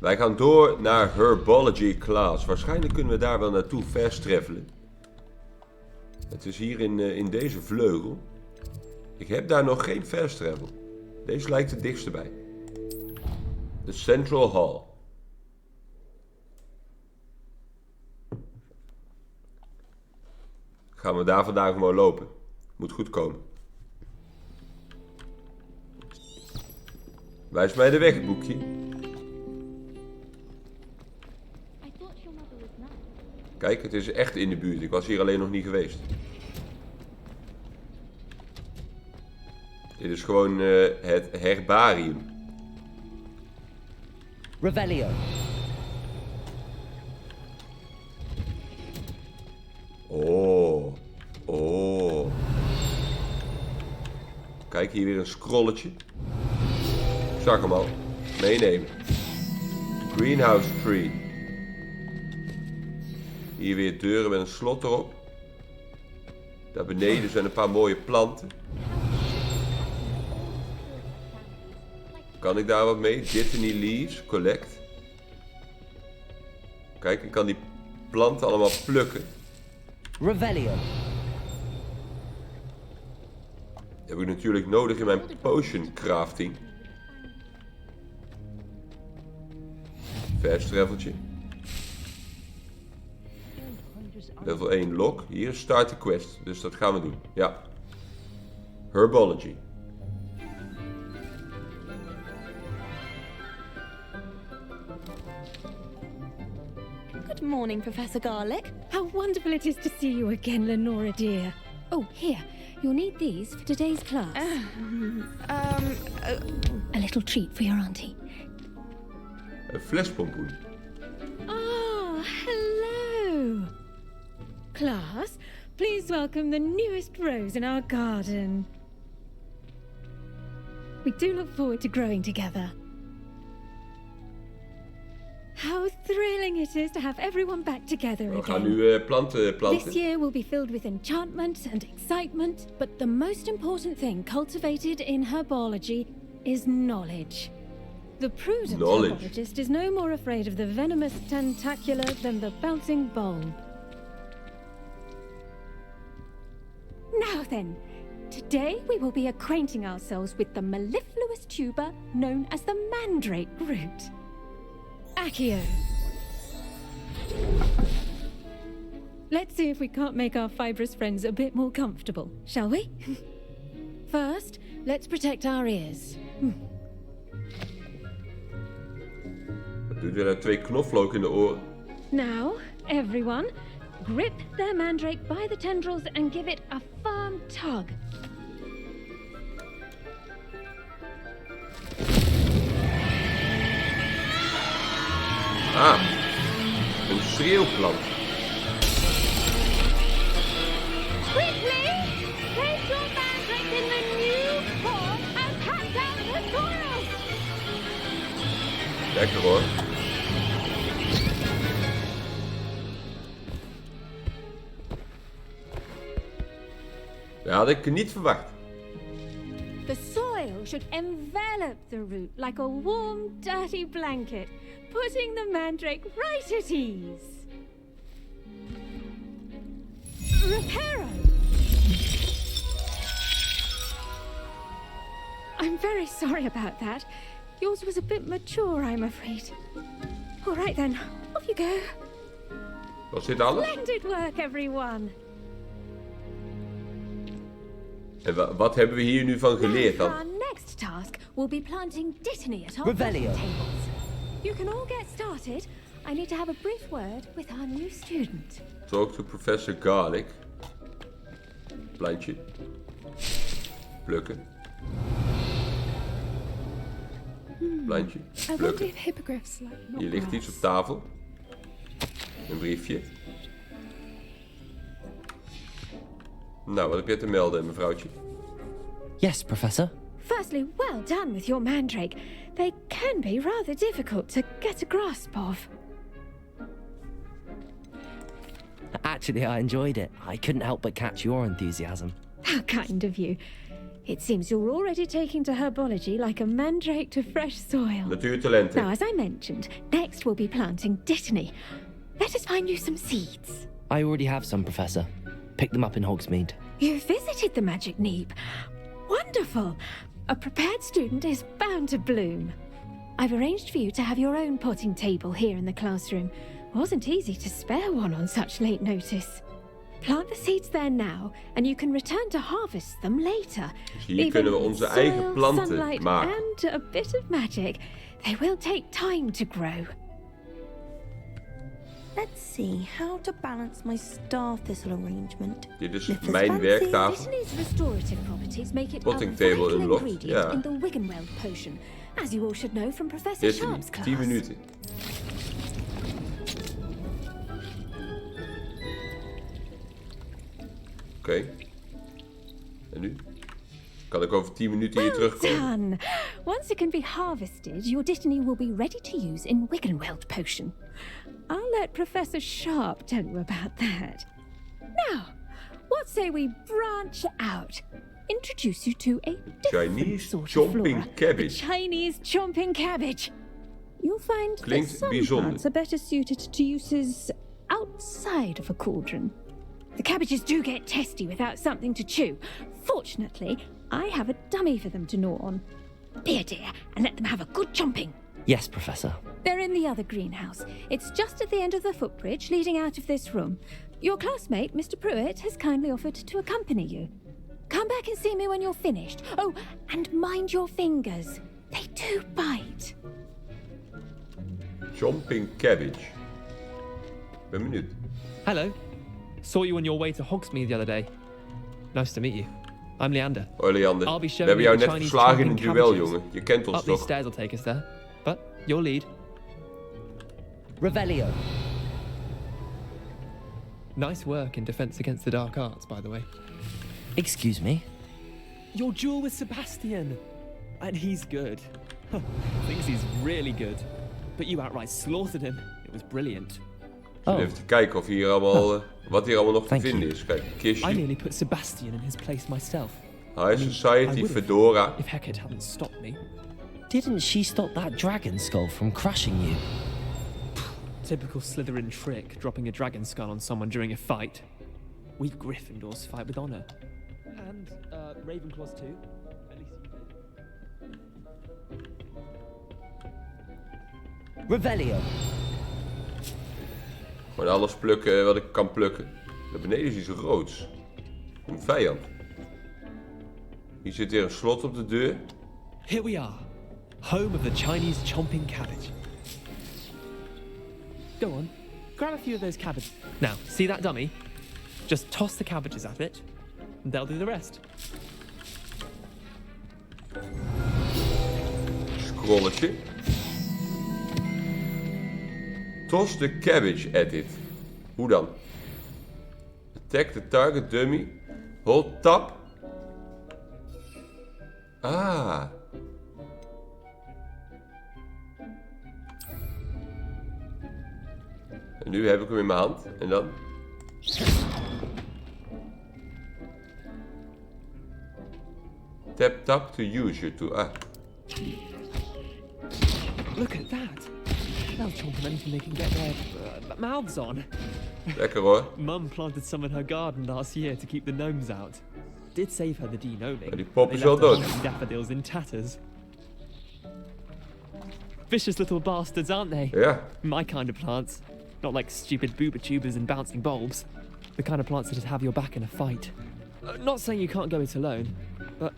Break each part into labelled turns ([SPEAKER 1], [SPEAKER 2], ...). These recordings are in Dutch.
[SPEAKER 1] Wij gaan door naar Herbology class. Waarschijnlijk kunnen we daar wel naartoe fast travelen. Het is hier in deze vleugel. Ik heb daar nog geen fast travel. Deze lijkt het dichtste bij. De Central Hall. Gaan we daar vandaag gewoon lopen. Moet goed komen. Wijs mij de weg, het boekje. Kijk, het is echt in de buurt. Ik was hier alleen nog niet geweest. Dit is gewoon het herbarium.
[SPEAKER 2] Revelio.
[SPEAKER 1] Oh. Oh. Kijk, hier weer een scrolletje. Ik zag hem al. Meenemen. Greenhouse tree. Hier weer deuren met een slot erop. Daar beneden zijn een paar mooie planten. Kan ik daar wat mee? Dittany leaves, collect. Kijk, ik kan die planten allemaal plukken.
[SPEAKER 2] Revelio.
[SPEAKER 1] Dat heb ik natuurlijk nodig in mijn potion crafting. Fast traveltje. Level 1 lock. Hier is start the quest. Dus dat gaan we doen. Ja. Herbology.
[SPEAKER 3] Good morning, Professor Garlic. How wonderful it is to see you again, Lenora dear. Oh, here. You'll need these for today's class. A little treat for your auntie.
[SPEAKER 1] Een flespompoen.
[SPEAKER 3] Oh, hello. Class, please welcome the newest rose in our garden. We do look forward to growing together. How thrilling it is to have everyone back together
[SPEAKER 1] We gaan
[SPEAKER 3] again.
[SPEAKER 1] nu planten planten.
[SPEAKER 3] This year will be filled with enchantment and excitement, but the most important thing cultivated in herbology is knowledge. The prudent
[SPEAKER 1] Knowledge.
[SPEAKER 3] herbologist is no more afraid of the venomous tentacular than the bouncing bulb. Now then, today we will be acquainting ourselves with the mellifluous tuber known as the mandrake root. Accio. Let's see if we can't make our fibrous friends a bit more comfortable, shall we? First, let's protect our ears.
[SPEAKER 1] Wat doet er 2 knoflook in de oren?
[SPEAKER 3] Now, everyone, grip their mandrake by the tendrils and give it a firm tug.
[SPEAKER 1] Ah, een schreeuwplant.
[SPEAKER 3] Quickly, place your mandrake in the new pot and cut down the soil.
[SPEAKER 1] Lekker hoor. Dat had ik niet verwacht.
[SPEAKER 3] The soil should envelop the root like a warm, dirty blanket, putting the mandrake right at ease. Reparo! I'm very sorry about that. Yours was a bit mature, I'm afraid. All right then, off you go.
[SPEAKER 1] Was dit alles?
[SPEAKER 3] Splendid work, everyone.
[SPEAKER 1] En wat hebben we hier nu van geleerd
[SPEAKER 3] Now,
[SPEAKER 1] dan?
[SPEAKER 3] our next task will be planting dittany at our
[SPEAKER 2] Revelio.
[SPEAKER 3] breakfast tables. You can all get started. I need to have a brief word with our new student.
[SPEAKER 1] Talk to Professor Garlic. Plantje. Plukken. Plantje.
[SPEAKER 4] I wonder
[SPEAKER 1] Plukken.
[SPEAKER 4] if hippogriffs like not
[SPEAKER 1] Hier ligt
[SPEAKER 4] grass.
[SPEAKER 1] iets op tafel. Een briefje. Nou, wat heb je te melden, mevrouwtje?
[SPEAKER 2] Yes, Professor.
[SPEAKER 3] Firstly, well done with your mandrake. They can be rather difficult to get a grasp of.
[SPEAKER 2] Actually, I enjoyed it. I couldn't help but catch your enthusiasm.
[SPEAKER 3] How kind of you. It seems you're already taking to herbology like a mandrake to fresh soil.
[SPEAKER 1] Natuurtalenten.
[SPEAKER 3] Now, as I mentioned, next we'll be planting dittany. Let us find you some seeds.
[SPEAKER 2] I already have some, Professor. Picked them up in Hogsmeade.
[SPEAKER 3] You visited the Magic Neep. Wonderful. A prepared student is bound to bloom. I've arranged for you to have your own potting table here in the classroom. Wasn't easy to spare one on such late notice. Plant the seeds there now, and you can return to harvest them later.
[SPEAKER 1] Dus hier kunnen we onze eigen planten
[SPEAKER 3] sunlight,
[SPEAKER 1] maken.
[SPEAKER 3] and a bit of magic. They will take time to grow.
[SPEAKER 4] Let's see how to balance my star thistle arrangement.
[SPEAKER 1] Dit is
[SPEAKER 4] Lift
[SPEAKER 1] mijn
[SPEAKER 4] fancy.
[SPEAKER 1] werktafel.
[SPEAKER 3] Dittany's restorative properties make it a
[SPEAKER 1] Potting table
[SPEAKER 3] vital
[SPEAKER 1] unlocked,
[SPEAKER 3] ingredient
[SPEAKER 1] ja.
[SPEAKER 3] in the Wiggenweld potion, as you all should know from Professor
[SPEAKER 1] Dittany,
[SPEAKER 3] Sharp's class.
[SPEAKER 1] 10 minuten. Oké. En nu? Kan ik over 10 minuten hier terugkomen?
[SPEAKER 3] Done. Once it can be harvested, your dittany will be ready to use in Wiggenweld potion. I'll let Professor Sharp tell you about that. Now, what say we branch out? Introduce you to a different
[SPEAKER 1] Chinese
[SPEAKER 3] sort of
[SPEAKER 1] chomping
[SPEAKER 3] flora.
[SPEAKER 1] cabbage.
[SPEAKER 3] The Chinese chomping cabbage. You'll find
[SPEAKER 1] Klinkt
[SPEAKER 3] that some
[SPEAKER 1] bijzonder.
[SPEAKER 3] plants are better suited to uses outside of a cauldron. The cabbages do get testy without something to chew. Fortunately, I have a dummy for them to gnaw on. Be a dear and let them have a good chomping.
[SPEAKER 2] Yes, Professor.
[SPEAKER 3] They're in the other greenhouse. It's just at the end of the footbridge leading out of this room. Your classmate, Mr. Pruitt, has kindly offered to accompany you. Come back and see me when you're finished. Oh, and mind your fingers. They do bite.
[SPEAKER 1] Chomping cabbage. Ben benieuwd.
[SPEAKER 5] Hello. Saw you on your way to Hogsmeade the other day. Nice to meet you. I'm Leander.
[SPEAKER 1] Hoi Leander.
[SPEAKER 5] I'll be
[SPEAKER 1] We
[SPEAKER 5] showing
[SPEAKER 1] hebben
[SPEAKER 5] you
[SPEAKER 1] jou
[SPEAKER 5] the
[SPEAKER 1] net
[SPEAKER 5] Chinese
[SPEAKER 1] verslagen in een
[SPEAKER 5] chomping
[SPEAKER 1] duel,
[SPEAKER 5] cabbages.
[SPEAKER 1] jongen. Je kent ons
[SPEAKER 5] Up these
[SPEAKER 1] toch?
[SPEAKER 5] stairs will take us there. But your lead.
[SPEAKER 2] Revelio.
[SPEAKER 5] Nice work in Defense Against the Dark Arts, by the way.
[SPEAKER 2] Excuse me?
[SPEAKER 5] Your duel with Sebastian. And he's good. Thinks he's really good. But you outright slaughtered him. It was brilliant.
[SPEAKER 2] Oh,
[SPEAKER 1] Even te kijken of hier allemaal, wat hier allemaal nog te
[SPEAKER 2] Thank
[SPEAKER 1] vinden
[SPEAKER 2] you.
[SPEAKER 1] is. Kijk, een
[SPEAKER 5] I
[SPEAKER 1] kistje.
[SPEAKER 5] nearly put Sebastian in his place myself.
[SPEAKER 1] High
[SPEAKER 5] I
[SPEAKER 1] Society,
[SPEAKER 5] would've
[SPEAKER 1] Fedora.
[SPEAKER 5] if Hecate hadn't stopped me.
[SPEAKER 2] didn't she stop that dragon skull from crushing you?
[SPEAKER 5] Typical Slytherin trick, dropping a dragon skull on someone during a fight. We Gryffindors fight with honor. And Ravenclaws too. At least you did.
[SPEAKER 2] Revelio.
[SPEAKER 1] Gewoon alles plukken wat ik kan plukken. Daar beneden is iets roods. Een vijand. Hier zit weer een slot op de deur.
[SPEAKER 5] Here we are, home of the Chinese chomping cabbage. Go on, grab a few of those cabbages. Now, see that dummy? Just toss the cabbages at it, and they'll do the rest.
[SPEAKER 1] Scrolletje. Toss the cabbage at it. Hoe dan? Attack the target dummy. Hold tab. Ah. En nu heb ik hem in mijn hand. En dan? Tap tap to use your tool. Ah.
[SPEAKER 5] Look at that. They'll chomp on anything they can get their mouths on.
[SPEAKER 1] Lekker hoor.
[SPEAKER 5] Mum planted some in her garden last year to keep the gnomes out. Did save her the de-gnoming.
[SPEAKER 1] Maar die pop
[SPEAKER 5] They
[SPEAKER 1] is wel
[SPEAKER 5] left her
[SPEAKER 1] dood.
[SPEAKER 5] hunting daffodils in tatters. Vicious little bastards, aren't they?
[SPEAKER 1] Ja.
[SPEAKER 5] My kind of plants. Not like stupid booba tubers and bouncing bulbs. The kind of plants that just have your back in a fight. Not saying you can't go it alone, but...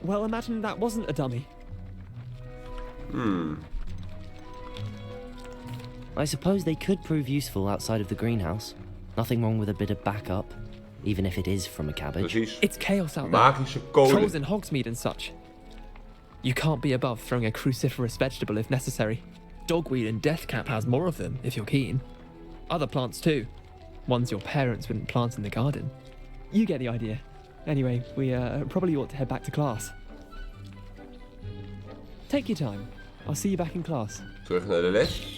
[SPEAKER 5] Well, imagine that wasn't a dummy.
[SPEAKER 2] I suppose they could prove useful outside of the greenhouse. Nothing wrong with a bit of backup, even if it is from a cabbage.
[SPEAKER 1] Precies.
[SPEAKER 5] It's chaos out there.
[SPEAKER 1] Magische
[SPEAKER 5] Trolls
[SPEAKER 1] code.
[SPEAKER 5] in Hogsmeade and such. You can't be above throwing a cruciferous vegetable if necessary. Dogweed and deathcap has more of them, if you're keen. Other plants too. Ones your parents wouldn't plant in the garden. You get the idea. Anyway, we probably ought to head back to class. Take your time. I'll see you back in class.
[SPEAKER 1] Terug naar de les.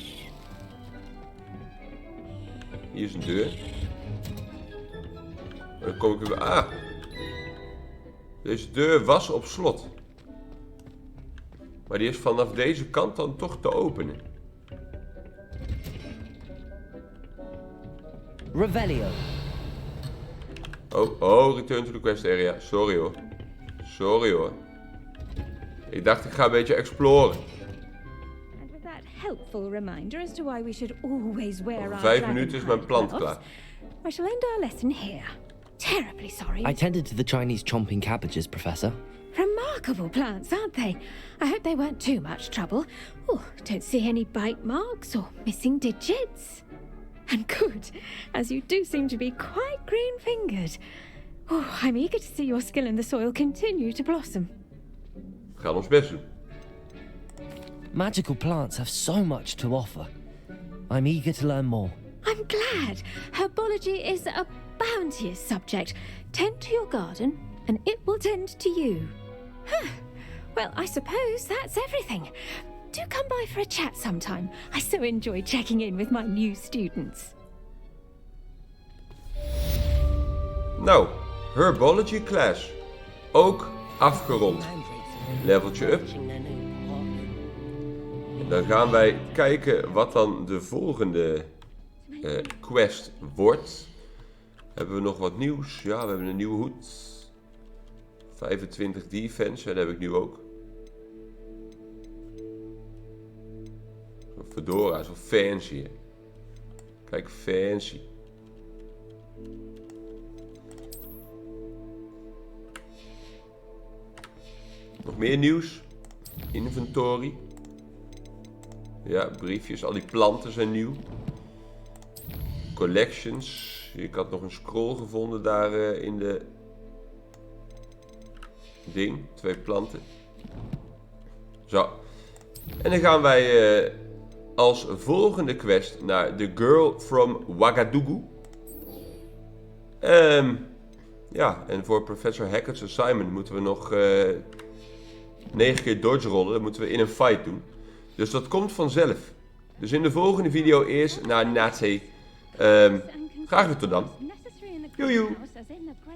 [SPEAKER 1] Hier is een deur. En dan kom ik weer... Ah! Deze deur was op slot. Maar die is vanaf deze kant dan toch te openen.
[SPEAKER 2] Revelio.
[SPEAKER 1] Oh, return to the quest area. Sorry hoor. Sorry hoor. Ik dacht ik ga een beetje exploren.
[SPEAKER 3] And with that helpful reminder as to why we should always wear
[SPEAKER 1] Over
[SPEAKER 3] our
[SPEAKER 1] 5 minuten is mijn plant
[SPEAKER 3] gloves,
[SPEAKER 1] klaar.
[SPEAKER 3] I shall end our lesson here. Terribly sorry.
[SPEAKER 2] I tended to the Chinese chomping cabbages, Professor.
[SPEAKER 3] Remarkable plants, aren't they? I hope they weren't too much trouble. Oh, don't see any bite marks or missing digits. And good, as you do seem to be quite green-fingered. Oh, I'm eager to see your skill in the soil continue to blossom.
[SPEAKER 1] We gaan ons best doen.
[SPEAKER 2] Magical plants have so much to offer. I'm eager to learn more.
[SPEAKER 3] I'm glad. Herbology is a bounteous subject. Tend to your garden, and it will tend to you. Huh. Well, I suppose that's everything. Do come by for a chat sometime. I so enjoy checking in with my new students.
[SPEAKER 1] Nou, Herbology class. Ook afgerond. Leveltje up. En dan gaan wij kijken wat dan de volgende quest wordt. Hebben we nog wat nieuws? Ja, we hebben een nieuwe hoed. 25 defense, dat heb ik nu ook. Zo'n fedora, zo fancy. Hè. Kijk, fancy. Nog meer nieuws. Inventory. Ja, briefjes. Al die planten zijn nieuw. Collections. Ik had nog een scroll gevonden daar in de ding. 2 planten. Zo. En dan gaan wij als volgende quest naar The Girl from Ouagadougou. Ja, en voor Professor Hackett's assignment moeten we nog 9 keer dodge rollen. Dat moeten we in een fight doen. Dus dat komt vanzelf. Dus in de volgende video eerst naar Nazi. Graag weer tot dan. Joejoe.